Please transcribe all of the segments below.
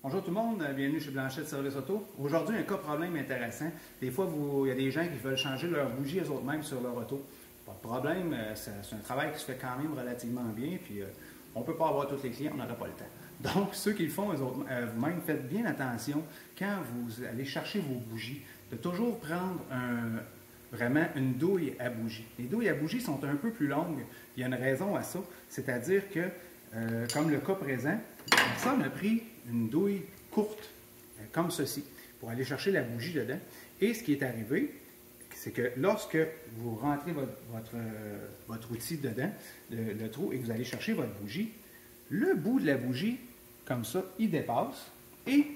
Bonjour tout le monde, bienvenue chez Blanchette Service Auto. Aujourd'hui, un cas problème intéressant. Des fois, il y a des gens qui veulent changer leur bougie eux-mêmes sur leur auto. Pas de problème, c'est un travail qui se fait quand même relativement bien, puis on ne peut pas avoir tous les clients, on n'aurait pas le temps. Donc, ceux qui le font vous-même, faites bien attention quand vous allez chercher vos bougies, de toujours prendre vraiment une douille à bougie. Les douilles à bougie sont un peu plus longues. Il y a une raison à ça, c'est-à-dire que, comme le cas présent, personne a pris une douille courte, comme ceci, pour aller chercher la bougie dedans. Et ce qui est arrivé, c'est que lorsque vous rentrez votre outil dedans, le trou, et que vous allez chercher votre bougie, le bout de la bougie, comme ça, il dépasse, et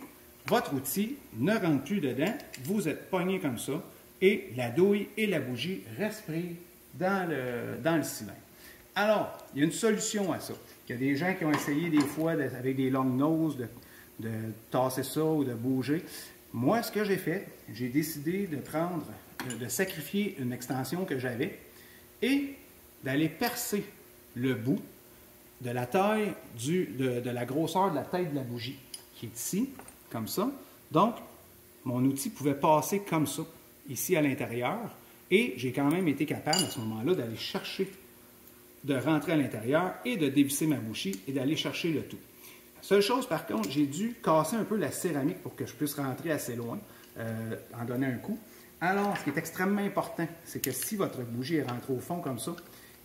votre outil ne rentre plus dedans, vous êtes pogné comme ça, et la douille et la bougie restent prises dans le cylindre. Alors, il y a une solution à ça. Il y a des gens qui ont essayé des fois, avec des long noses, de tasser ça ou de bouger. Moi, ce que j'ai fait, j'ai décidé de sacrifier une extension que j'avais et d'aller percer le bout de la taille, de la grosseur de la tête de la bougie, qui est ici, comme ça. Donc, mon outil pouvait passer comme ça, ici à l'intérieur, et j'ai quand même été capable, à ce moment-là, d'aller chercher, de rentrer à l'intérieur et de dévisser ma bougie et d'aller chercher le tout. Seule chose, par contre, j'ai dû casser un peu la céramique pour que je puisse rentrer assez loin, en donner un coup. Alors, ce qui est extrêmement important, c'est que si votre bougie est rentrée au fond comme ça,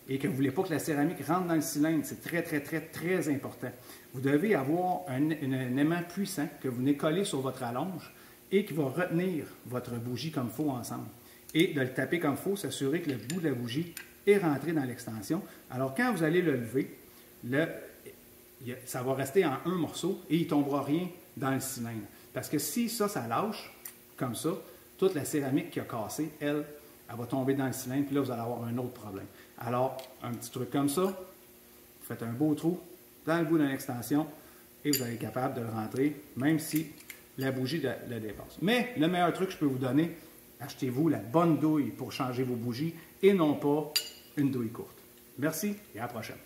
et que vous ne voulez pas que la céramique rentre dans le cylindre, c'est très, très, très, très important. Vous devez avoir un aimant puissant que vous venez coller sur votre allonge et qui va retenir votre bougie comme il faut ensemble. Et de le taper comme il faut, s'assurer que le bout de la bougie est rentré dans l'extension. Alors, quand vous allez le lever, ça va rester en un morceau et il ne tombera rien dans le cylindre. Parce que si ça lâche, comme ça, toute la céramique qui a cassé, elle va tomber dans le cylindre, puis là, vous allez avoir un autre problème. Alors, un petit truc comme ça, vous faites un beau trou dans le bout d'une extension et vous allez être capable de le rentrer, même si la bougie le dépasse. Mais le meilleur truc que je peux vous donner, achetez-vous la bonne douille pour changer vos bougies et non pas une douille courte. Merci et à la prochaine.